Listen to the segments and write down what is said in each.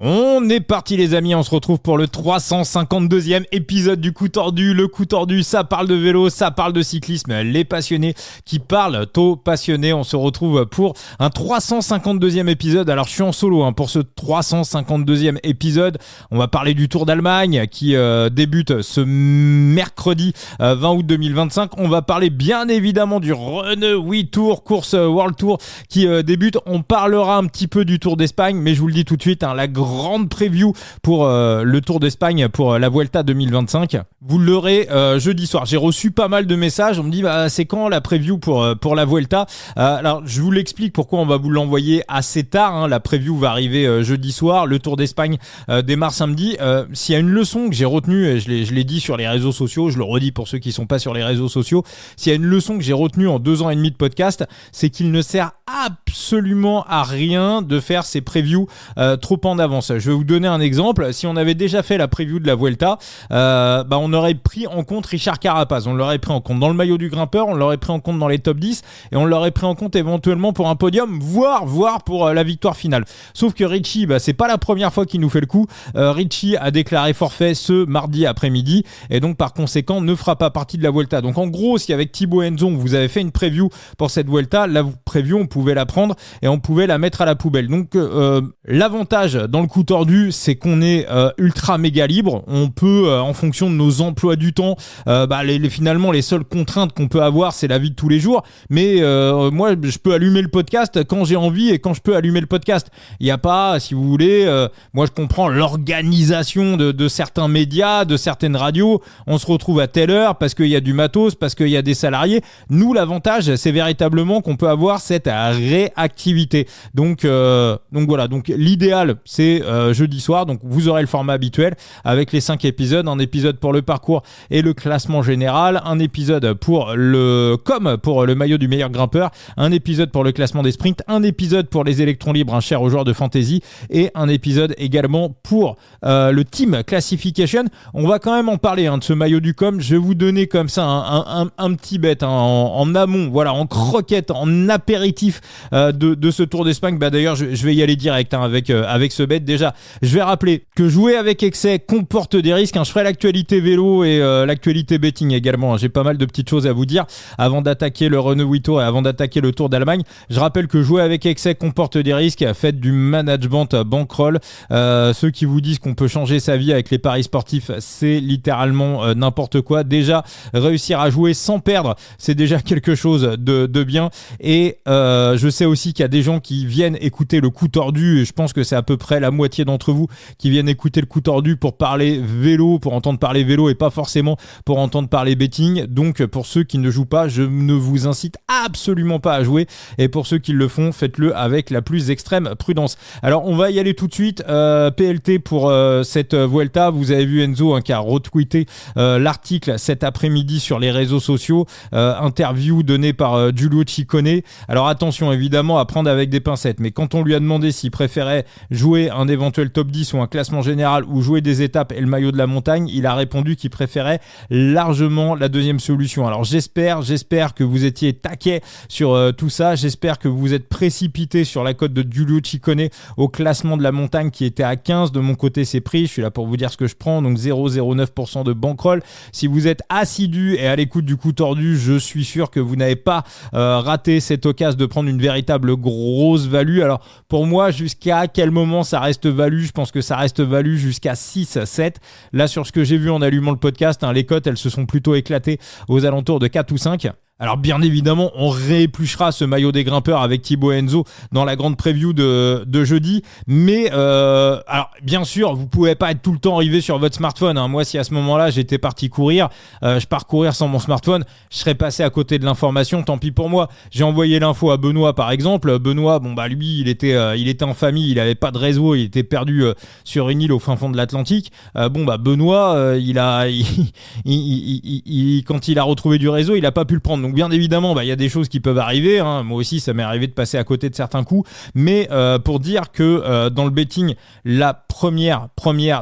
On est parti les amis, on se retrouve pour le 352e épisode du Coup Tordu. Le Coup Tordu, ça parle de vélo, ça parle de cyclisme. Les passionnés qui parlent aux passionnés. On se retrouve pour un 352e épisode. Alors je suis en solo pour ce 352e épisode. On va parler du Tour d'Allemagne qui débute ce mercredi 20 août 2025. On va parler bien évidemment du Renault Tour, course World Tour qui débute. On parlera un petit peu du Tour d'Espagne, mais je vous le dis tout de suite, la grande preview pour le Tour d'Espagne pour la Vuelta 2025. Vous l'aurez jeudi soir. J'ai reçu pas mal de messages. On me dit c'est quand la preview pour la Vuelta. Alors je vous l'explique pourquoi on va vous l'envoyer assez tard. La preview va arriver jeudi soir. Le Tour d'Espagne démarre samedi. S'il y a une leçon que j'ai retenue, et je l'ai dit sur les réseaux sociaux, je le redis pour ceux qui sont pas sur les réseaux sociaux, s'il y a une leçon que j'ai retenue en 2 ans et demi de podcast, c'est qu'il ne sert absolument à rien de faire ces previews trop en avance. Je vais vous donner un exemple. Si on avait déjà fait la preview de la Vuelta, on aurait pris en compte Richard Carapaz. On l'aurait pris en compte dans le maillot du grimpeur, on l'aurait pris en compte dans les top 10 et on l'aurait pris en compte éventuellement pour un podium, voire pour la victoire finale. Sauf que Richie, c'est pas la première fois qu'il nous fait le coup. Richie a déclaré forfait ce mardi après-midi et donc par conséquent ne fera pas partie de la Vuelta. Donc en gros, si avec Thibaut Henzon vous avez fait une preview pour cette Vuelta, la preview on pouvait la prendre et on pouvait la mettre à la poubelle. Donc l'avantage dans le Coup Tordu, c'est qu'on est ultra méga libre. On peut, en fonction de nos emplois du temps, finalement les seules contraintes qu'on peut avoir, c'est la vie de tous les jours. Mais moi, je peux allumer le podcast quand j'ai envie et quand je peux allumer le podcast. Il n'y a pas, si vous voulez, moi je comprends l'organisation de certains médias, de certaines radios. On se retrouve à telle heure parce qu'il y a du matos, parce qu'il y a des salariés. Nous, l'avantage, c'est véritablement qu'on peut avoir cette réactivité. Donc voilà. Donc l'idéal, c'est jeudi soir, donc vous aurez le format habituel avec les 5 épisodes, un épisode pour le parcours et le classement général, un épisode pour le maillot du meilleur grimpeur, un épisode pour le classement des sprints, un épisode pour les électrons libres, cher aux joueurs de fantasy, et un épisode également pour le team classification. On va quand même en parler de ce maillot du com. Je vais vous donner comme ça un petit bet en amont, voilà, en croquette, en apéritif de ce Tour d'Espagne. D'ailleurs je vais y aller direct avec ce bet. Déjà, je vais rappeler que jouer avec excès comporte des risques. Je ferai l'actualité vélo et l'actualité betting également. J'ai pas mal de petites choses à vous dire avant d'attaquer le Renault Tour et avant d'attaquer le Tour d'Allemagne. Je rappelle que jouer avec excès comporte des risques. Faites du management bankroll. Ceux qui vous disent qu'on peut changer sa vie avec les paris sportifs, c'est littéralement n'importe quoi. Déjà, réussir à jouer sans perdre, c'est déjà quelque chose de bien. Et je sais aussi qu'il y a des gens qui viennent écouter le Coup Tordu, et je pense que c'est à peu près la moitié d'entre vous qui viennent écouter le Coup Tordu pour parler vélo, pour entendre parler vélo et pas forcément pour entendre parler betting. Donc pour ceux qui ne jouent pas, je ne vous incite absolument pas à jouer, et pour ceux qui le font, faites-le avec la plus extrême prudence. Alors on va y aller tout de suite. PLT pour cette Vuelta. Vous avez vu Enzo qui a retweeté l'article cet après-midi sur les réseaux sociaux. Interview donnée par Giulio Ciccone. Alors attention évidemment à prendre avec des pincettes, mais quand on lui a demandé s'il préférait jouer un éventuel top 10 ou un classement général ou jouer des étapes et le maillot de la montagne, il a répondu qu'il préférait largement la deuxième solution. Alors j'espère que vous étiez taquet sur tout ça. J'espère que vous êtes précipité sur la cote de Giulio Ciccone au classement de la montagne qui était à 15. De mon côté, c'est pris. Je suis là pour vous dire ce que je prends. Donc 0,09% de bankroll. Si vous êtes assidu et à l'écoute du Coup Tordu, je suis sûr que vous n'avez pas raté cette occasion de prendre une véritable grosse value. Alors pour moi, jusqu'à quel moment ça reste value? Je pense que ça reste value jusqu'à 6, 7. Là, sur ce que j'ai vu en allumant le podcast, les cotes, elles se sont plutôt éclatées aux alentours de 4 ou 5. Alors bien évidemment, on réépluchera ce maillot des grimpeurs avec Thibaut Henzon dans la grande preview de jeudi. Mais alors bien sûr, vous pouvez pas être tout le temps arrivé sur votre smartphone. Moi, si à ce moment-là j'étais parti courir, je pars courir sans mon smartphone, je serais passé à côté de l'information. Tant pis pour moi. J'ai envoyé l'info à Benoît par exemple. Benoît, lui, il était en famille, il avait pas de réseau, il était perdu sur une île au fin fond de l'Atlantique. Benoît, quand il a retrouvé du réseau, il a pas pu le prendre. Donc bien évidemment, il y a des choses qui peuvent arriver, hein. Moi aussi, ça m'est arrivé de passer à côté de certains coups, mais pour dire que dans le betting, la première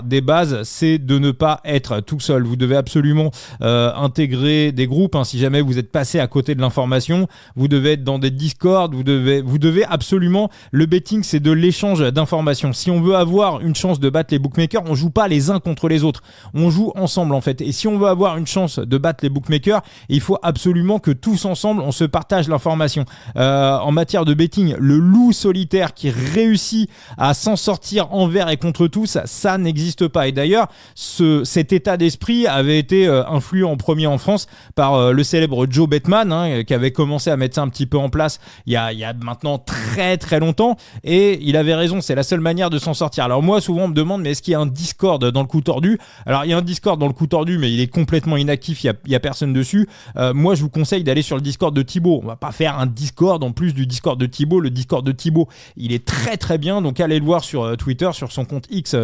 des bases, c'est de ne pas être tout seul. Vous devez absolument intégrer des groupes, hein. Si jamais vous êtes passé à côté de l'information, vous devez être dans des Discord, vous devez absolument, le betting, c'est de l'échange d'informations. Si on veut avoir une chance de battre les bookmakers, on joue pas les uns contre les autres, on joue ensemble en fait. Et si on veut avoir une chance de battre les bookmakers, il faut absolument que tous ensemble on se partage l'information. En matière de betting, le loup solitaire qui réussit à s'en sortir envers et contre tous, ça n'existe pas. Et d'ailleurs, cet état d'esprit avait été influé en premier en France par le célèbre Joe Bettman, hein, qui avait commencé à mettre ça un petit peu en place il y a maintenant très très longtemps, et il avait raison, c'est la seule manière de s'en sortir. Alors moi, souvent on me demande, mais est-ce qu'il y a un Discord dans le coup tordu? Alors il y a un Discord dans le coup tordu, mais il est complètement inactif, il y a personne dessus. Moi je vous conseille d'aller sur le Discord de Thibaut. On va pas faire un Discord en plus du Discord de Thibaut. Le Discord de Thibaut, il est très très bien, donc allez le voir sur Twitter, sur son compte X,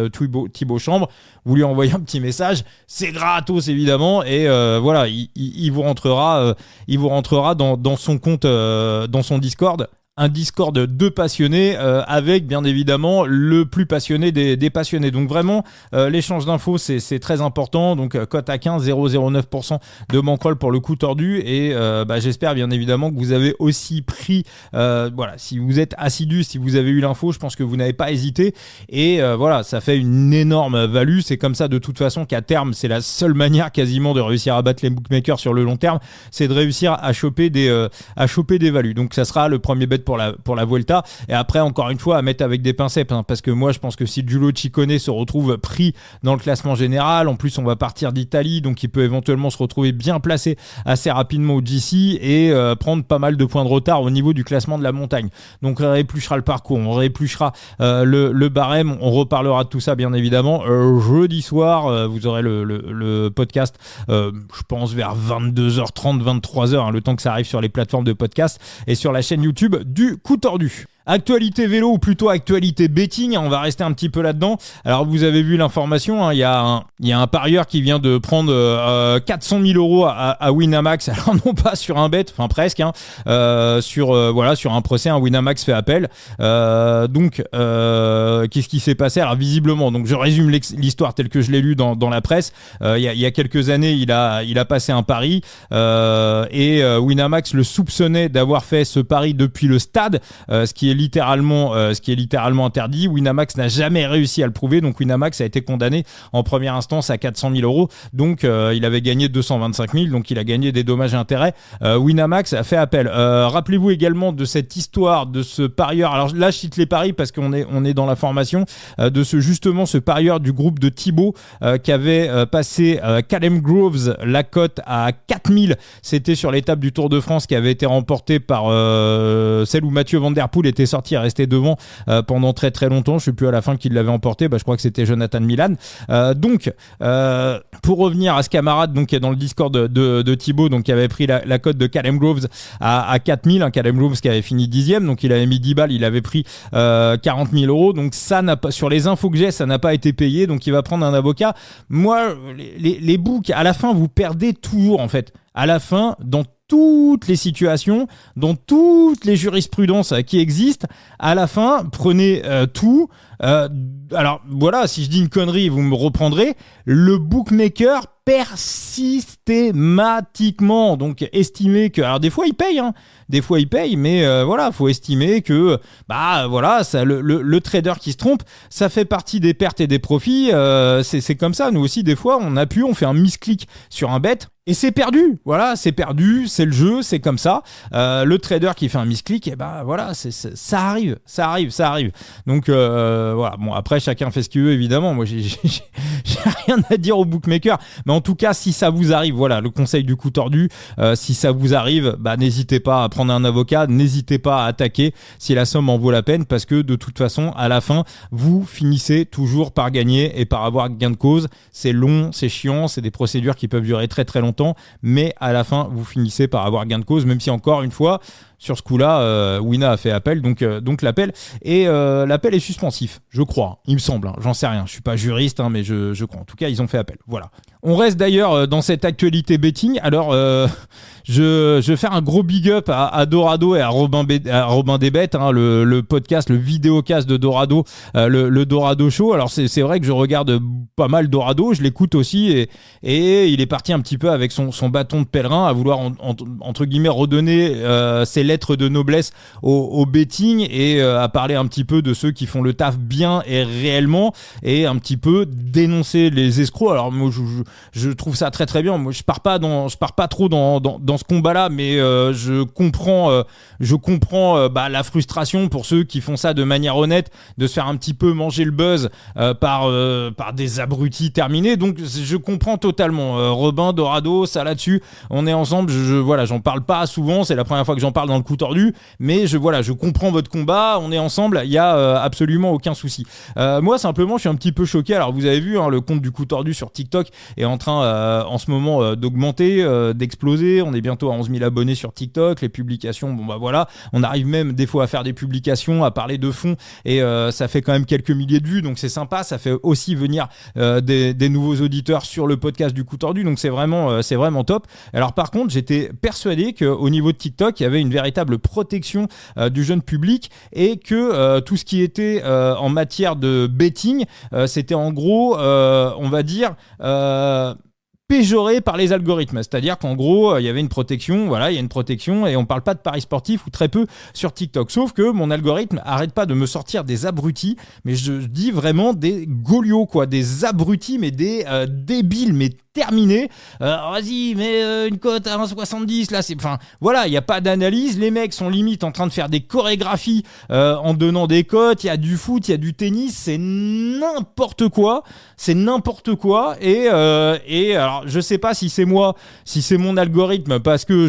Thibaut Chambre. Vous lui envoyez un petit message, c'est gratos évidemment, et voilà, il vous rentrera dans son compte, dans son Discord. Un Discord de passionnés avec bien évidemment le plus passionné des passionnés. Donc vraiment, l'échange d'infos, c'est très important. Donc cote à 15, 0,09% de bankroll pour le coup tordu. Et j'espère bien évidemment que vous avez aussi pris, voilà, si vous êtes assidu, si vous avez eu l'info, je pense que vous n'avez pas hésité. Et voilà, ça fait une énorme value. C'est comme ça de toute façon qu'à terme, c'est la seule manière quasiment de réussir à battre les bookmakers sur le long terme, c'est de réussir à choper des values. Donc ça sera le premier bet pour la Vuelta, et après encore une fois à mettre avec des pincettes, hein, parce que moi je pense que si Giulio Ciccone se retrouve pris dans le classement général, en plus on va partir d'Italie, donc il peut éventuellement se retrouver bien placé assez rapidement au GC et prendre pas mal de points de retard au niveau du classement de la montagne. Donc on réépluchera le parcours, on réépluchera le barème, on reparlera de tout ça bien évidemment jeudi soir. Vous aurez le podcast, je pense vers 22h30, 23h, hein, le temps que ça arrive sur les plateformes de podcast et sur la chaîne YouTube du Coup Tordu. Actualité vélo, ou plutôt actualité betting, on va rester un petit peu là-dedans. Alors vous avez vu l'information, hein, il y a un parieur qui vient de prendre 400 000 euros à Winamax, alors non pas sur un bet, enfin presque, hein, sur un procès, un Winamax fait appel. Donc qu'est-ce qui s'est passé? Alors visiblement, donc je résume l'histoire telle que je l'ai lu dans la presse. Il y a quelques années, il a passé un pari et Winamax le soupçonnait d'avoir fait ce pari depuis le stade, ce qui est littéralement interdit. Winamax n'a jamais réussi à le prouver, donc Winamax a été condamné en première instance à 400 000 euros. Donc il avait gagné 225 000, donc il a gagné des dommages et intérêts. Winamax a fait appel. Rappelez-vous également de cette histoire de ce parieur. Alors là, je cite les paris parce qu'on est dans la formation de ce parieur du groupe de Thibaut qui avait passé Callum Groves la cote à 4000. C'était sur l'étape du Tour de France qui avait été remportée par celle où Mathieu Van Der Poel était sorti et resté devant pendant très très longtemps. Je ne sais plus à la fin qui l'avait emporté, je crois que c'était Jonathan Milan. Donc pour revenir à ce camarade donc, qui est dans le Discord de Thibaut, donc qui avait pris la cote de Callum Groves à 4000, hein, Callum Groves qui avait fini 10e, donc il avait mis 10 balles, il avait pris 40 000 euros, donc ça n'a pas, sur les infos que j'ai, ça n'a pas été payé, donc il va prendre un avocat. Moi, les books, à la fin, vous perdez toujours en fait. À la fin, dans toutes les situations, dans toutes les jurisprudences qui existent, à la fin, prenez tout. Alors voilà, si je dis une connerie, vous me reprendrez. Le bookmaker perd systématiquement. Donc estimez que, alors des fois il paye, hein, mais voilà, faut estimer que voilà, ça, le trader qui se trompe, ça fait partie des pertes et des profits. C'est comme ça. Nous aussi des fois on fait un misclick sur un bet. Et c'est perdu, voilà, c'est perdu, c'est le jeu, c'est comme ça. Le trader qui fait un misclick, voilà, ça arrive. Donc voilà, bon après chacun fait ce qu'il veut évidemment. Moi j'ai rien à dire au bookmaker, mais en tout cas si ça vous arrive, voilà, le conseil du coup tordu, si ça vous arrive, n'hésitez pas à prendre un avocat, n'hésitez pas à attaquer si la somme en vaut la peine, parce que de toute façon à la fin vous finissez toujours par gagner et par avoir gain de cause. C'est long, c'est chiant, c'est des procédures qui peuvent durer très très longtemps, mais à la fin vous finissez par avoir gain de cause, même si encore une fois sur ce coup-là, Wina a fait appel, donc l'appel est suspensif, je crois, il me semble, j'en sais rien, je suis pas juriste, mais je crois. En tout cas, ils ont fait appel. Voilà. On reste d'ailleurs dans cette actualité betting. Alors, je vais faire un gros big up à Dorado et à Robin Desbêtes, le podcast, le vidéocast de Dorado, le Dorado Show. Alors c'est vrai que je regarde pas mal Dorado, je l'écoute aussi et il est parti un petit peu avec son bâton de pèlerin à vouloir entre guillemets redonner ses lettres de noblesse au betting et à parler un petit peu de ceux qui font le taf bien et réellement et un petit peu dénoncer les escrocs. Alors moi je trouve ça très très bien. Moi je pars pas trop dans ce combat-là, mais je comprends la frustration pour ceux qui font ça de manière honnête, de se faire un petit peu manger le buzz par des abrutis terminés. Donc je comprends totalement. Robin, Dorado, ça là-dessus, on est ensemble. J'en parle pas souvent, c'est la première fois que j'en parle dans le coup tordu, mais je comprends votre combat, on est ensemble, il y a absolument aucun souci. Moi simplement, je suis un petit peu choqué. Alors vous avez vu, le compte du coup tordu sur TikTok est en train en ce moment d'augmenter, d'exploser. On est bientôt à 11 000 abonnés sur TikTok. Les publications, on arrive même des fois à faire des publications, à parler de fond et ça fait quand même quelques milliers de vues, donc c'est sympa. Ça fait aussi venir des nouveaux auditeurs sur le podcast du coup tordu, donc c'est vraiment top. Alors par contre, j'étais persuadé qu'au niveau de TikTok, il y avait une véritable protection du jeune public et que tout ce qui était en matière de betting, c'était en gros, on va dire, péjoré par les algorithmes, c'est-à-dire qu'en gros il y avait une protection, il y a une protection et on parle pas de paris sportifs ou très peu sur TikTok, sauf que mon algorithme arrête pas de me sortir des abrutis, mais je dis vraiment des goliots quoi, des abrutis mais des débiles mais terminés. Vas-y, mets une cote à 1,70 là, il n'y a pas d'analyse, les mecs sont limite en train de faire des chorégraphies en donnant des cotes, il y a du foot, il y a du tennis, c'est n'importe quoi et alors je sais pas si c'est moi, si c'est mon algorithme, parce que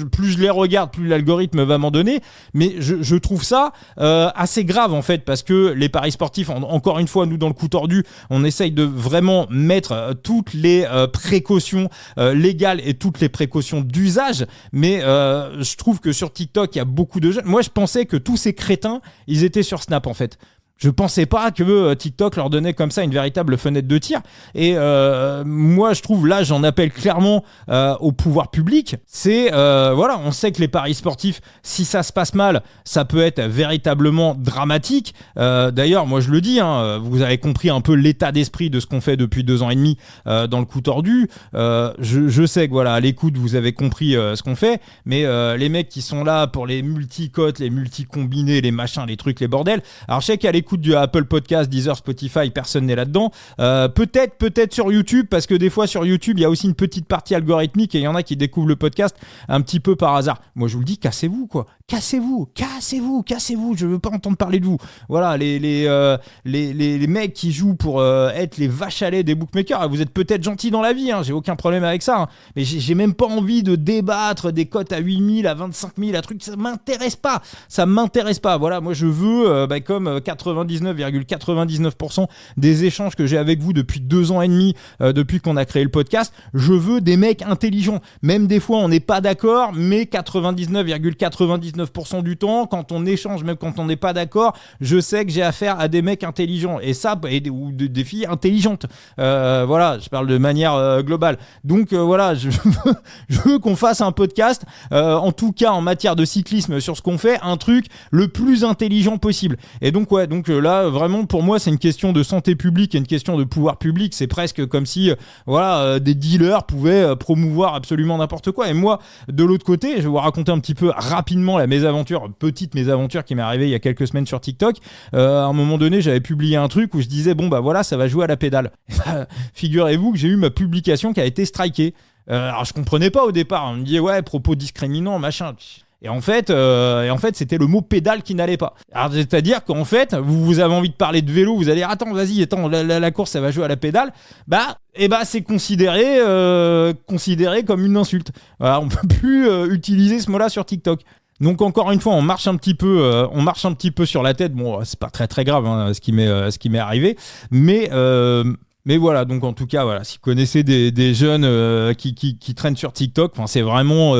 plus je les regarde, plus l'algorithme va m'en donner, mais je trouve ça assez grave en fait, parce que les paris sportifs, encore une fois, nous dans le coup tordu, on essaye de vraiment mettre toutes les précautions légales et toutes les précautions d'usage, mais je trouve que sur TikTok il y a beaucoup de jeunes. Moi je pensais que tous ces crétins ils étaient sur Snap en fait. Je pensais pas que TikTok leur donnait comme ça une véritable fenêtre de tir. Et moi, je trouve, là, j'en appelle clairement au pouvoir public. C'est, on sait que les paris sportifs, si ça se passe mal, ça peut être véritablement dramatique. D'ailleurs, moi, je le dis, vous avez compris un peu l'état d'esprit de ce qu'on fait depuis 2 ans et demi dans le coup tordu. Je sais que, à l'écoute, vous avez compris ce qu'on fait. Mais les mecs qui sont là pour les multi-cotes, les multi-combinés, les machins, les trucs, les bordels. Alors, je sais qu'à l'écoute du Apple Podcast, Deezer, Spotify, personne n'est là-dedans. Peut-être sur YouTube, parce que des fois sur YouTube, il y a aussi une petite partie algorithmique et il y en a qui découvrent le podcast un petit peu par hasard. Moi, je vous le dis, cassez-vous, quoi. Cassez-vous. Je veux pas entendre parler de vous. Voilà, les mecs qui jouent pour être les vaches à lait des bookmakers. Vous êtes peut-être gentils dans la vie, j'ai aucun problème avec ça. Mais j'ai même pas envie de débattre des cotes à 8 000, à 25 000, à truc. Ça m'intéresse pas. Voilà, moi je veux, comme 99,99% des échanges que j'ai avec vous depuis 2 ans et demi, depuis qu'on a créé le podcast, je veux des mecs intelligents. Même des fois on n'est pas d'accord, mais 99,99% du temps, quand on échange, même quand on n'est pas d'accord, je sais que j'ai affaire à des mecs intelligents ou des filles intelligentes. Je parle de manière globale. Donc je veux qu'on fasse un podcast, en tout cas en matière de cyclisme, sur ce qu'on fait, un truc le plus intelligent possible. Et donc là vraiment pour moi c'est une question de santé publique et une question de pouvoir public. C'est presque comme si des dealers pouvaient promouvoir absolument n'importe quoi. Et moi de l'autre côté, je vais vous raconter un petit peu rapidement la petite mésaventure qui m'est arrivée il y a quelques semaines sur TikTok. À un moment donné, j'avais publié un truc où je disais ça va jouer à la pédale. Figurez-vous que j'ai eu ma publication qui a été strikée. Alors je comprenais pas au départ, on me disait propos discriminants, machin. Et en fait, c'était le mot pédale qui n'allait pas. Alors, c'est-à-dire qu'en fait, vous avez envie de parler de vélo, vous allez dire attends, la course, ça va jouer à la pédale. C'est considéré comme une insulte. Voilà, on peut plus utiliser ce mot-là sur TikTok. Donc encore une fois, on marche un petit peu sur la tête. Bon, c'est pas très très grave ce qui m'est arrivé, mais Mais voilà, donc en tout cas, voilà, si vous connaissez des jeunes qui traînent sur TikTok, c'est vraiment,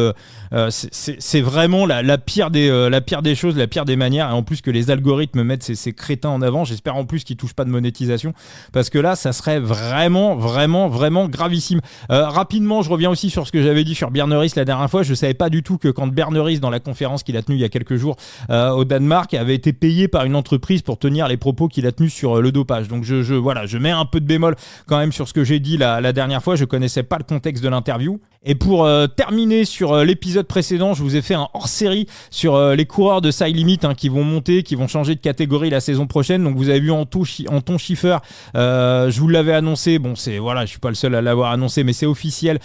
c'est vraiment la pire des choses, la pire des manières. Et en plus que les algorithmes mettent ces crétins en avant, j'espère en plus qu'ils touchent pas de monétisation, parce que là, ça serait vraiment, vraiment, vraiment gravissime. Rapidement, je reviens aussi sur ce que j'avais dit sur Bjerneris la dernière fois. Je savais pas du tout que quand Bjerneris, dans la conférence qu'il a tenue il y a quelques jours au Danemark, avait été payé par une entreprise pour tenir les propos qu'il a tenus sur le dopage. Donc je mets un peu de bémol quand même sur ce que j'ai dit la dernière fois. Je connaissais pas le contexte de l'interview. Et pour terminer sur l'épisode précédent, je vous ai fait un hors-série sur les coureurs de Side Limit qui vont monter, qui vont changer de catégorie la saison prochaine. Donc vous avez vu Anton Schiffer, je vous l'avais annoncé. Bon, je suis pas le seul à l'avoir annoncé, mais c'est officiel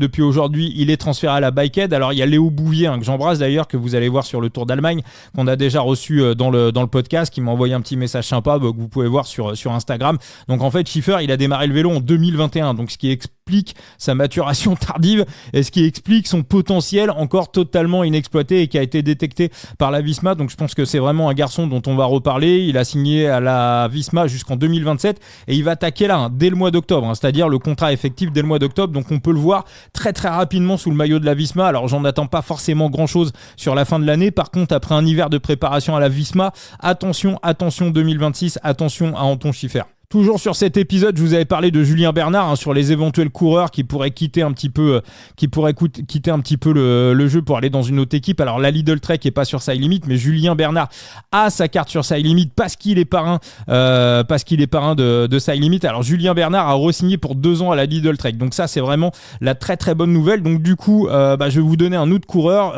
depuis aujourd'hui. Il est transféré à la Bikehead. Alors il y a Léo Bouvier, que j'embrasse d'ailleurs, que vous allez voir sur le Tour d'Allemagne, qu'on a déjà reçu dans le podcast, qui m'a envoyé un petit message sympa que vous pouvez voir sur Instagram. Donc en fait, Schiffer, il a démarré le vélo en 2021, donc ce qui explique sa maturation tardive et ce qui explique son potentiel encore totalement inexploité et qui a été détecté par la Visma. Donc je pense que c'est vraiment un garçon dont on va reparler. Il a signé à la Visma jusqu'en 2027 et il va attaquer là dès le mois d'octobre, c'est-à-dire le contrat effectif dès le mois d'octobre. Donc on peut le voir très très rapidement sous le maillot de la Visma. Alors j'en attends pas forcément grand chose sur la fin de l'année. Par contre, après un hiver de préparation à la Visma, attention 2026, attention à Anton Schiffer. Toujours sur cet épisode, je vous avais parlé de Julien Bernard sur les éventuels coureurs qui pourraient quitter un petit peu, le jeu pour aller dans une autre équipe. Alors la Lidl Trek est pas sur Side Limit, mais Julien Bernard a sa carte sur Side Limit parce qu'il est parrain de Side Limit. Alors Julien Bernard a re-signé pour 2 ans à la Lidl Trek. Donc ça, c'est vraiment la très très bonne nouvelle. Donc du coup, je vais vous donner un autre coureur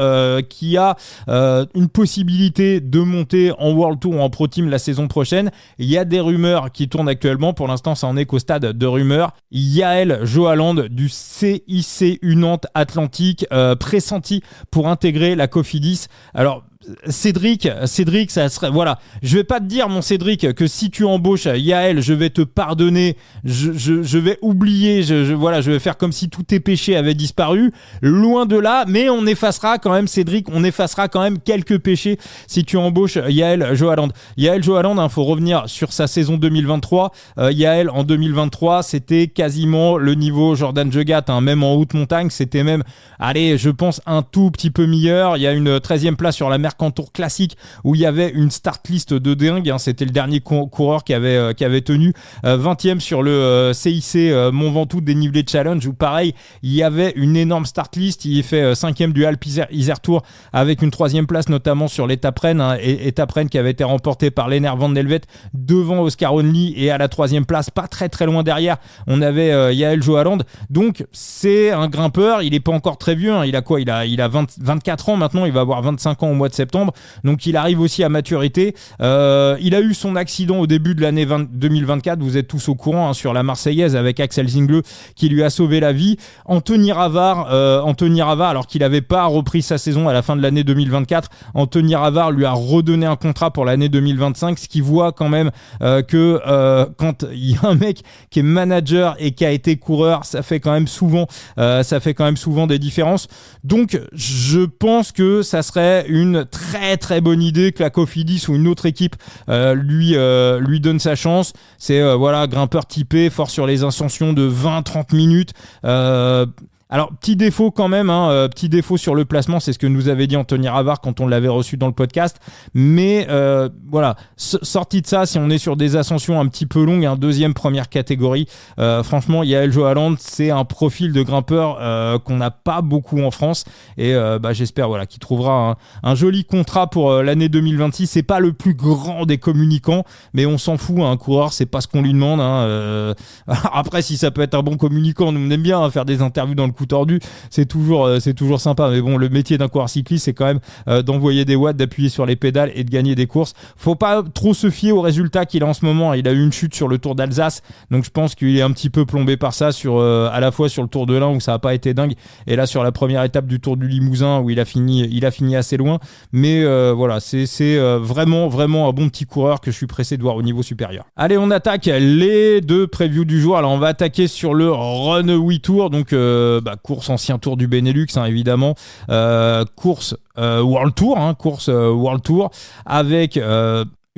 qui a une possibilité de monter en World Tour ou en Pro Team la saison prochaine. Il y a des rumeurs qui tournent actuellement, pour l'instant ça en est qu'au stade de rumeurs. Yael Johaland du CIC Nantes Atlantique, pressenti pour intégrer la Cofidis. Alors Cédric, ça serait, voilà, je vais pas te dire mon Cédric que si tu embauches Yael, je vais te pardonner, je vais oublier, je vais faire comme si tous tes péchés avaient disparu, loin de là, mais on effacera quand même Cédric, on effacera quand même quelques péchés si tu embauches Yael Johaland. Yael Johaland, faut revenir sur sa saison 2023. Yael en 2023, c'était quasiment le niveau Jordan Jegat, même en haute montagne, c'était même, je pense un tout petit peu meilleur. Il y a une 13e place sur la Mercantour classique où il y avait une start list de dingue, c'était le dernier coureur qui avait tenu 20e sur le CIC Mont Ventoux dénivelé challenge, où pareil il y avait une énorme start list. Il fait 5e du Alpe Isère Tour avec une 3e place notamment sur l'étape Rennes, étape Rennes qui avait été remportée par Lennart van Delvet devant Oscar Only, et à la 3e place, pas très très loin derrière, on avait Yael Johaland. Donc c'est un grimpeur, il est pas encore très vieux, il a quoi, il a 24 ans maintenant, il va avoir 25 ans au mois de septembre, donc il arrive aussi à maturité. Il a eu son accident au début de l'année 2024, vous êtes tous au courant, sur la Marseillaise avec Axel Zingle qui lui a sauvé la vie. Anthony Ravard, alors qu'il n'avait pas repris sa saison à la fin de l'année 2024, Anthony Ravard lui a redonné un contrat pour l'année 2025, ce qui voit quand même que quand il y a un mec qui est manager et qui a été coureur, ça fait quand même souvent des différences. Donc je pense que ça serait une très très bonne idée que la Cofidis ou une autre équipe lui donne sa chance. C'est grimpeur typé, fort sur les ascensions de 20-30 minutes. Alors, petit défaut quand même, petit défaut sur le placement, c'est ce que nous avait dit Anthony Ravard quand on l'avait reçu dans le podcast. Mais sorti de ça, si on est sur des ascensions un petit peu longues, deuxième, première catégorie, franchement, Yael Johaland, c'est un profil de grimpeur qu'on n'a pas beaucoup en France. Et j'espère qu'il trouvera un joli contrat pour l'année 2026. C'est pas le plus grand des communicants, mais on s'en fout. Un coureur, c'est pas ce qu'on lui demande. Après, si ça peut être un bon communicant, nous on aime bien faire des interviews dans le coup tordu, c'est toujours sympa, mais bon, le métier d'un coureur cycliste, c'est quand même d'envoyer des watts, d'appuyer sur les pédales et de gagner des courses. Faut pas trop se fier aux résultats qu'il a en ce moment. Il a eu une chute sur le Tour d'Alsace, donc je pense qu'il est un petit peu plombé par ça, à la fois sur le Tour de l'Ain où ça a pas été dingue, et là sur la première étape du Tour du Limousin où il a fini assez loin, mais c'est vraiment un bon petit coureur que je suis pressé de voir au niveau supérieur. Allez, on attaque les 2 previews du jour. Alors on va attaquer sur le Run 8 Tour, donc course ancien Tour du Benelux, évidemment, course World Tour, World Tour avec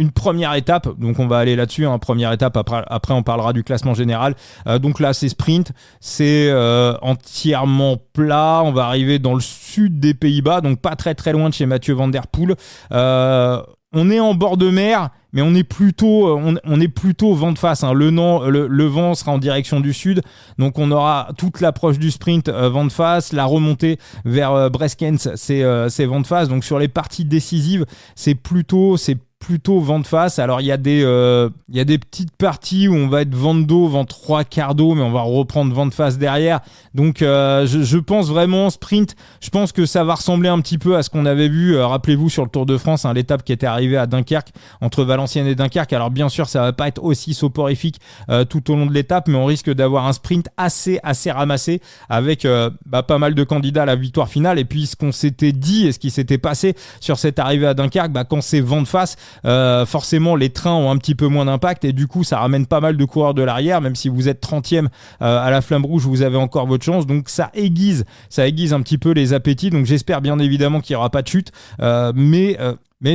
une première étape, donc on va aller là-dessus, première étape, après on parlera du classement général. Donc là c'est sprint, c'est entièrement plat, on va arriver dans le sud des Pays-Bas, donc pas très très loin de chez Mathieu Van Der Poel. On est en bord de mer, mais on est plutôt vent de face. Le vent sera en direction du sud, donc on aura toute l'approche du sprint vent de face, la remontée vers Breskens, c'est vent de face. Donc sur les parties décisives, c'est plutôt vent de face. Alors il y a des petites parties où on va être vent de dos, vent 3/4 d'eau, mais on va reprendre vent de face derrière. Donc je pense vraiment sprint, je pense que ça va ressembler un petit peu à ce qu'on avait vu, rappelez-vous sur le Tour de France, l'étape qui était arrivée à Dunkerque, entre Valenciennes et Dunkerque. Alors bien sûr ça va pas être aussi soporifique tout au long de l'étape, mais on risque d'avoir un sprint assez ramassé avec pas mal de candidats à la victoire finale. Et puis ce qu'on s'était dit et ce qui s'était passé sur cette arrivée à Dunkerque, quand c'est vent de face, forcément les trains ont un petit peu moins d'impact et du coup ça ramène pas mal de coureurs de l'arrière. Même si vous êtes 30e à la Flamme Rouge, vous avez encore votre chance, donc ça aiguise un petit peu les appétits. Donc j'espère bien évidemment qu'il n'y aura pas de chute, mais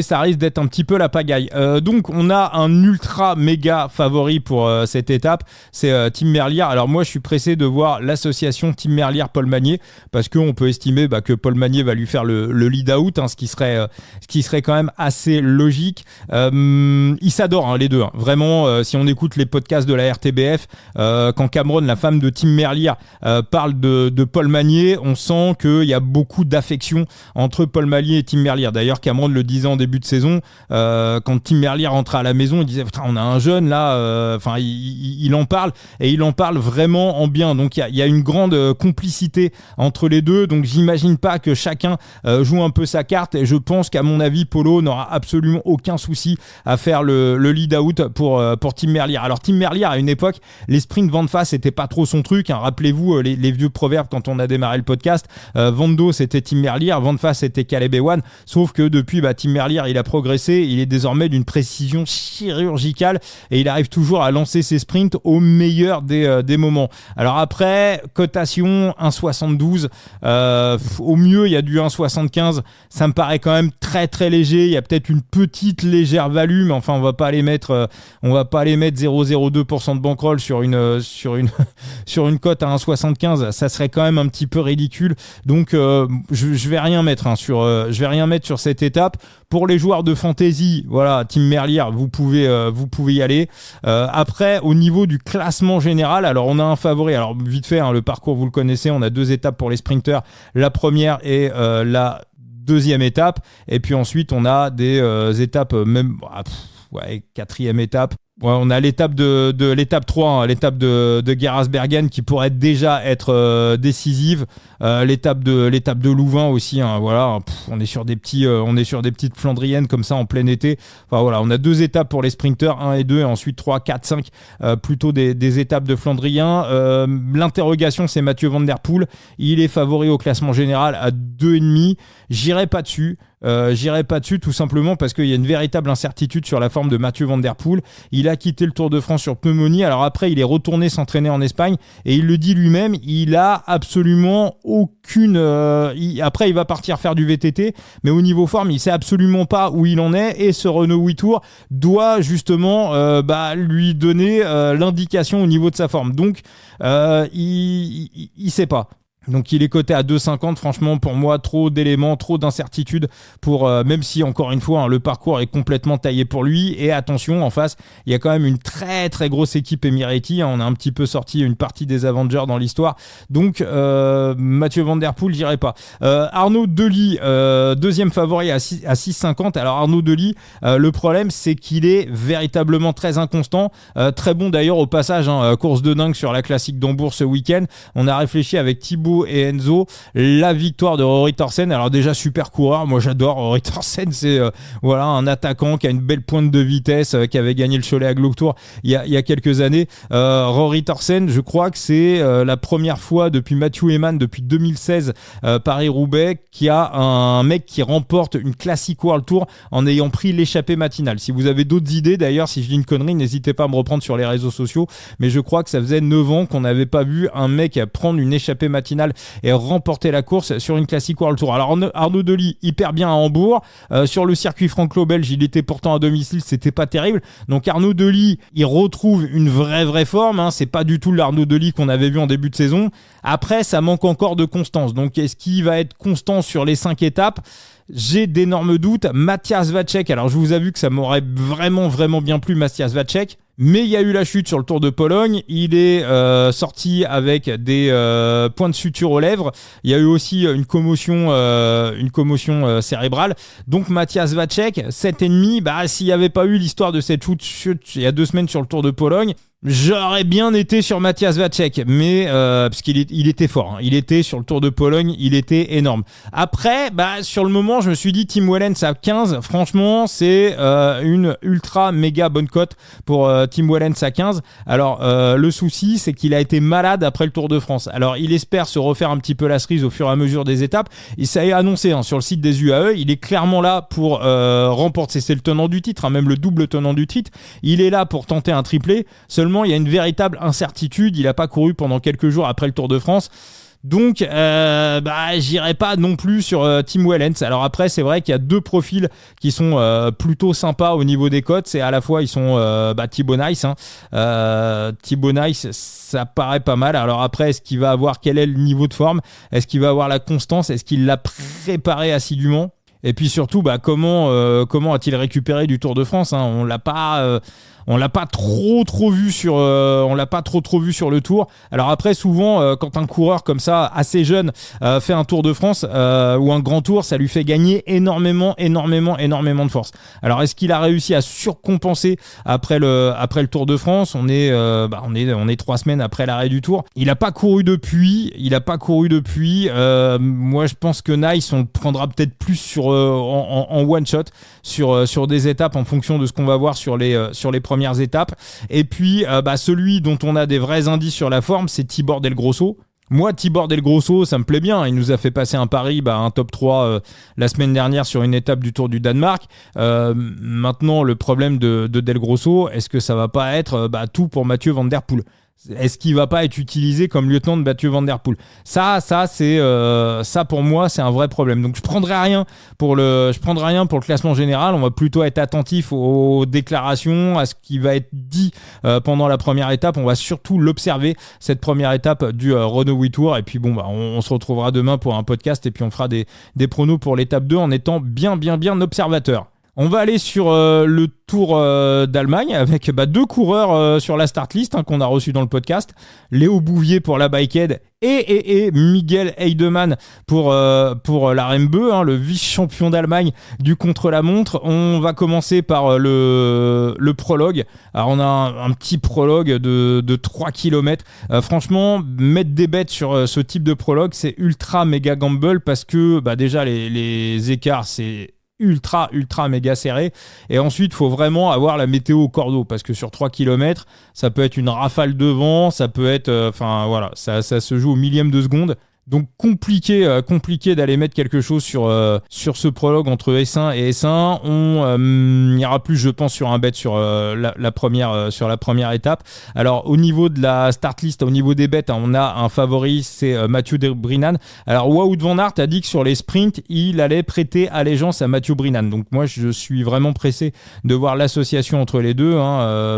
ça risque d'être un petit peu la pagaille. Donc on a un ultra méga favori pour cette étape, c'est Tim Merlier. Alors moi je suis pressé de voir l'association Tim Merlier-Paul Magnier, parce qu'on peut estimer que Paul Magnier va lui faire le lead out, ce qui serait quand même assez logique. Ils s'adorent les deux, vraiment. Si on écoute les podcasts de la RTBF, quand Cameron, la femme de Tim Merlier, parle de Paul Magnier, on sent qu'il y a beaucoup d'affection entre Paul Magnier et Tim Merlier. D'ailleurs Cameron le disait en début de saison, quand Tim Merlier rentrait à la maison, il disait on a un jeune là, il en parle, et il en parle vraiment en bien. Donc il y a une grande complicité entre les deux, donc j'imagine pas que chacun joue un peu sa carte, et je pense qu'à mon avis Polo n'aura absolument aucun souci à faire le lead out pour Tim Merlier. Alors Tim Merlier, à une époque, les sprints vent de face c'était pas trop son truc, rappelez-vous les vieux proverbes quand on a démarré le podcast, vent de dos c'était Tim Merlier, vent de face c'était Caleb Ewan, sauf que depuis Tim Merlier il a progressé, il est désormais d'une précision chirurgicale et il arrive toujours à lancer ses sprints au meilleur des moments. Alors après, cotation 1,72, au mieux il y a du 1,75, ça me paraît quand même très très léger. Il y a peut-être une petite légère value, mais enfin on va pas aller mettre 0,02% de bankroll sur une cote à 1,75, ça serait quand même un petit peu ridicule. Donc je vais rien mettre sur cette étape. Pour les joueurs de fantasy, voilà, Tim Merlier, vous pouvez y aller. Après, au niveau du classement général, alors on a un favori. Alors vite fait, le parcours vous le connaissez, on a 2 étapes pour les sprinteurs, la première et la deuxième étape, et puis ensuite on a des étapes même 4e étape. Ouais, on a l'étape de l'étape 3, l'étape de Gerasbergen qui pourrait déjà être décisive. L'étape de Louvain aussi. Voilà, on est sur des petites Flandriennes comme ça en plein été. Enfin voilà, on a 2 étapes pour les sprinteurs, 1 et 2, et ensuite 3, 4, 5 plutôt des étapes de Flandriens. L'interrogation, c'est Mathieu Van Der Poel. Il est favori au classement général à 2,5. J'irai pas dessus tout simplement parce qu'il y a une véritable incertitude sur la forme de Mathieu Van Der Poel. Il a quitté le Tour de France sur pneumonie. Alors après, il est retourné s'entraîner en Espagne et il le dit lui-même, il a absolument aucune... Après, il va partir faire du VTT, mais au niveau forme, il sait absolument pas où il en est, et ce Renault 8 Tour doit justement lui donner l'indication au niveau de sa forme. Donc, il sait pas. Donc il est coté à 2,50, franchement pour moi trop d'éléments, trop d'incertitudes pour même si encore une fois le parcours est complètement taillé pour lui. Et attention, en face il y a quand même une très très grosse équipe Emirati, on a un petit peu sorti une partie des Avengers dans l'histoire, donc Mathieu Van Der Poel, j'irai pas. Arnaud Delis, deuxième favori à 6,50. Alors Arnaud Delis, le problème c'est qu'il est véritablement très inconstant, très bon d'ailleurs au passage, course de dingue sur la classique d'Hambourg ce week-end. On a réfléchi avec Thibaut et Enzo, la victoire de Rory Thorsen. Alors déjà super coureur, moi j'adore Rory Thorsen, c'est un attaquant qui a une belle pointe de vitesse, qui avait gagné le Cholet Aglo Tour il y a quelques années. Rory Thorsen, je crois que c'est la première fois depuis Matthew Hayman, depuis 2016 Paris-Roubaix, qu'il y a un mec qui remporte une Classic World Tour en ayant pris l'échappée matinale. Si vous avez d'autres idées, d'ailleurs, si je dis une connerie, n'hésitez pas à me reprendre sur les réseaux sociaux, mais je crois que ça faisait 9 ans qu'on n'avait pas vu un mec prendre une échappée matinale finale et remporter la course sur une Classic World Tour. Alors Arnaud Delis hyper bien à Hambourg, sur le circuit franco-belge il était pourtant à domicile, c'était pas terrible, donc Arnaud Delis il retrouve une vraie forme, hein. C'est pas du tout l'Arnaud Delis qu'on avait vu en début de saison. Après ça manque encore de constance, donc est-ce qu'il va être constant sur les 5 étapes? J'ai d'énormes doutes. Matthias Vacek, alors je vous avoue que ça m'aurait vraiment bien plu, Matthias Vacek, mais il y a eu la chute sur le Tour de Pologne, il est sorti avec des points de suture aux lèvres, il y a eu aussi une commotion cérébrale, donc Matthias Vacek, 7,5, s'il n'y avait pas eu l'histoire de cette chute il y a 2 semaines sur le Tour de Pologne, j'aurais bien été sur Matthias Vacek, mais parce qu'il était fort, hein. Il était sur le Tour de Pologne, il était énorme. Après, sur le moment, je me suis dit Tim Wellens à 15, franchement, c'est une ultra méga bonne cote pour Tim Wellens à 15. Alors, le souci, c'est qu'il a été malade après le Tour de France. Alors, il espère se refaire un petit peu la cerise au fur et à mesure des étapes. Et ça est annoncé sur le site des UAE. Il est clairement là pour remporter. C'est le tenant du titre, même le double tenant du titre. Il est là pour tenter un triplé. Seulement, il y a une véritable incertitude. Il n'a pas couru pendant quelques jours après le Tour de France. Donc, j'irai pas non plus sur Tim Wellens. Alors après, c'est vrai qu'il y a 2 profils qui sont plutôt sympas au niveau des cotes. C'est à la fois, ils sont Thibaut Nice. Thibaut Nice, ça paraît pas mal. Alors après, est-ce qu'il va avoir, quel est le niveau de forme? Est-ce qu'il va avoir la constance? Est-ce qu'il l'a préparé assidûment? Et puis surtout, comment a-t-il récupéré du Tour de France, hein? On l'a pas trop vu sur le Tour. Alors après, souvent quand un coureur comme ça assez jeune fait un Tour de France ou un grand Tour, ça lui fait gagner énormément de force. Alors est-ce qu'il a réussi à surcompenser après le Tour de France? On est 3 semaines après l'arrêt du Tour. Il a pas couru depuis. Moi je pense que Nice on le prendra peut-être plus en one shot sur des étapes en fonction de ce qu'on va voir sur les premières étapes. Et puis celui dont on a des vrais indices sur la forme, c'est Tibor Del Grosso. Moi, Tibor Del Grosso, ça me plaît bien. Il nous a fait passer un pari, un top 3 la semaine dernière sur une étape du Tour du Danemark. Maintenant, le problème de Del Grosso, est-ce que ça va pas être tout pour Mathieu Van Der Poel? Est-ce qu'il va pas être utilisé comme lieutenant de Mathieu Van Der Poel? Ça pour moi c'est un vrai problème. Donc je prendrai rien pour le classement général. On va plutôt être attentif aux déclarations, à ce qui va être dit pendant la première étape. On va surtout l'observer, cette première étape du Renault 8 Tour. Et puis on se retrouvera demain pour un podcast et puis on fera des pronos pour l'étape 2 en étant bien observateur. On va aller sur le Tour d'Allemagne avec 2 coureurs sur la start list qu'on a reçus dans le podcast. Léo Bouvier pour la Bikehead et Miguel Heidemann pour la Rembö, le vice-champion d'Allemagne du contre-la-montre. On va commencer par le prologue. Alors on a un petit prologue de 3 km. Franchement, mettre des bêtes sur ce type de prologue, c'est ultra méga gamble parce que déjà les écarts, c'est ultra méga serré, et ensuite il faut vraiment avoir la météo au cordeau parce que sur 3 km ça peut être une rafale de vent, ça peut être ça se joue au millième de seconde. Donc compliqué d'aller mettre quelque chose sur ce prologue entre S1 et S1. On ira plus, je pense, sur un bet sur la première étape. Alors au niveau de la start list, au niveau des bets, on a un favori, c'est Mathieu Brynan. Alors Wout van Aert a dit que sur les sprints, il allait prêter allégeance à Mathieu Brynan. Donc moi, je suis vraiment pressé de voir l'association entre les deux.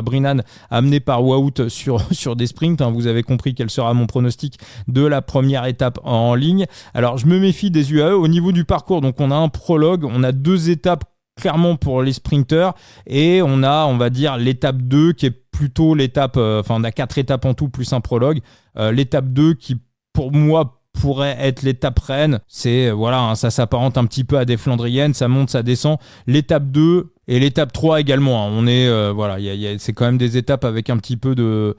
Brynan amené par Wout sur des sprints. Vous avez compris quel sera mon pronostic de la première étape en ligne. Alors je me méfie des UAE au niveau du parcours. Donc on a un prologue, on a 2 étapes clairement pour les sprinteurs et on va dire l'étape 2 qui est plutôt l'étape, on a 4 étapes en tout plus un prologue. L'étape 2 qui pour moi pourrait être l'étape reine, c'est ça s'apparente un petit peu à des Flandriennes, ça monte, ça descend. L'étape 2 et l'étape 3 également, on est c'est quand même des étapes avec un petit peu de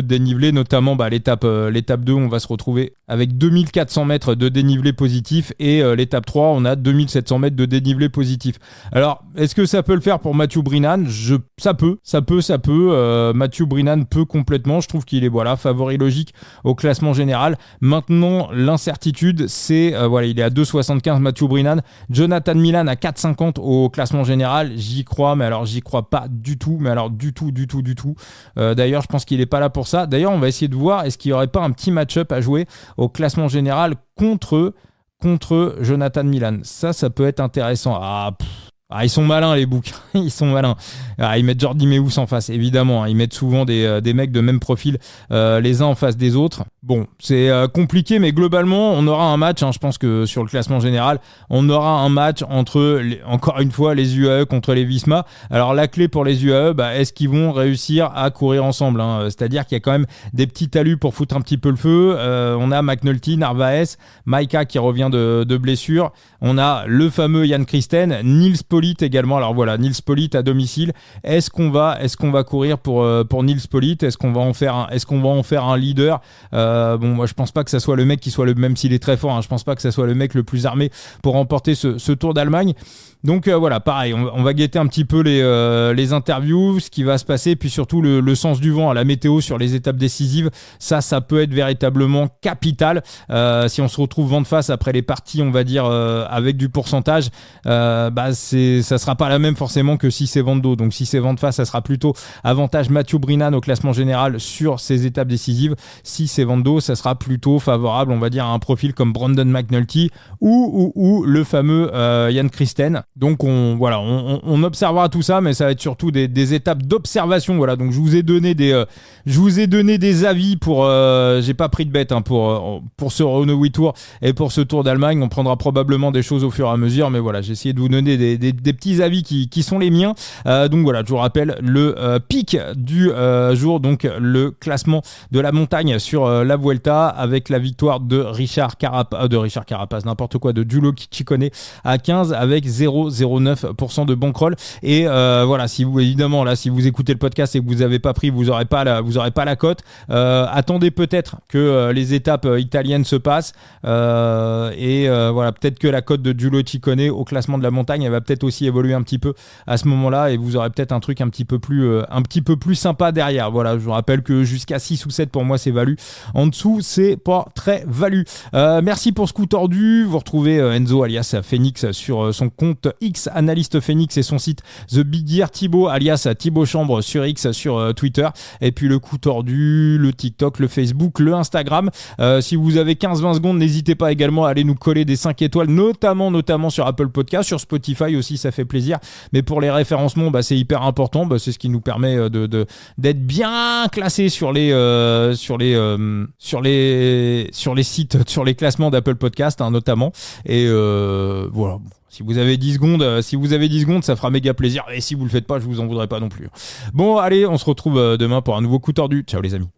dénivelé, notamment l'étape 2, on va se retrouver avec 2400 mètres de dénivelé positif et l'étape 3, on a 2700 mètres de dénivelé positif. Alors, est-ce que ça peut le faire pour Mathieu Brynan? Ça peut. Mathieu Brynan peut complètement, je trouve qu'il est favori logique au classement général. Maintenant, l'incertitude, c'est il est à 2,75 Mathieu Brynan, Jonathan Milan à 4,50 au classement général. j'y crois, mais alors j'y crois pas du tout, mais alors du tout. D'ailleurs, je pense qu'il est pas là pour ça. D'ailleurs, on va essayer de voir, est-ce qu'il y aurait pas un petit match-up à jouer au classement général contre Jonathan Milan. Ça peut être intéressant. Ils sont malins les books, ils sont malins. Ils mettent Jordi Meus en face, évidemment. Ils mettent souvent des mecs de même profil les uns en face des autres. Bon, c'est compliqué, mais globalement, on aura un match. Je pense que sur le classement général, on aura un match entre, encore une fois, les UAE contre les Visma. Alors la clé pour les UAE, est-ce qu'ils vont réussir à courir ensemble, C'est-à-dire qu'il y a quand même des petits talus pour foutre un petit peu le feu. On a McNulty, Narvaez, Maika qui revient de blessure. On a le fameux Jan Christen, Nils Politt également. Alors voilà, Nils Politt à domicile. Est-ce qu'on va courir pour Nils Politt? Est-ce qu'on va en faire un leader? Moi je pense pas que ça soit le mec qui soit même s'il est très fort. Je pense pas que ça soit le mec le plus armé pour remporter ce Tour d'Allemagne. Donc voilà, pareil, on va guetter un petit peu les interviews, ce qui va se passer, puis surtout le sens du vent, la météo sur les étapes décisives, ça peut être véritablement capital. Si on se retrouve vent de face après les parties, on va dire, avec du pourcentage, ça sera pas la même forcément que si c'est vent de dos. Donc si c'est vent de face, ça sera plutôt avantage Mathieu Brinhan au classement général sur ces étapes décisives. Si c'est vent de dos, ça sera plutôt favorable, on va dire, à un profil comme Brandon McNulty ou le fameux Jan Christen. Donc on observera tout ça, mais ça va être surtout des étapes d'observation. Voilà, donc je vous ai donné des avis pour. J'ai pas pris de bête pour ce Renault 8 Tour et pour ce Tour d'Allemagne. On prendra probablement des choses au fur et à mesure, mais voilà, j'ai essayé de vous donner des petits avis qui sont les miens. Donc voilà, je vous rappelle le pic du jour, donc le classement de la montagne sur la Vuelta avec la victoire de Richard Carapace, n'importe quoi, de Giulio Ciccone à 15 avec 0,09% de bankroll. Et voilà, si vous écoutez le podcast et que vous n'avez pas pris, vous n'aurez pas la cote. Attendez peut-être que les étapes italiennes se passent et voilà, peut-être que la cote de Giulio Ciccone au classement de la montagne, elle va peut-être aussi évoluer un petit peu à ce moment-là et vous aurez peut-être un truc un petit peu plus sympa derrière. Voilà, je vous rappelle que jusqu'à 6 ou 7 pour moi c'est value. En dessous, c'est pas très value. Merci pour ce coup tordu. Vous retrouvez Enzo alias Phoenix sur son compte X, Analyste Phoenix, et son site The Big Gear Thibaut alias Thibaut Chambre sur X, sur Twitter, et puis le coup tordu, le TikTok, le Facebook, le Instagram. Si vous avez 15-20 secondes, n'hésitez pas également à aller nous coller des 5 étoiles, notamment sur Apple Podcast, sur Spotify aussi, ça fait plaisir, mais pour les référencements, c'est hyper important, c'est ce qui nous permet d'être bien classés sur les sites, sur les classements d'Apple Podcast, notamment. Et voilà. Si vous avez 10 secondes, ça fera méga plaisir. Et si vous le faites pas, je vous en voudrais pas non plus. Bon, allez, on se retrouve demain pour un nouveau coup tordu. Ciao les amis.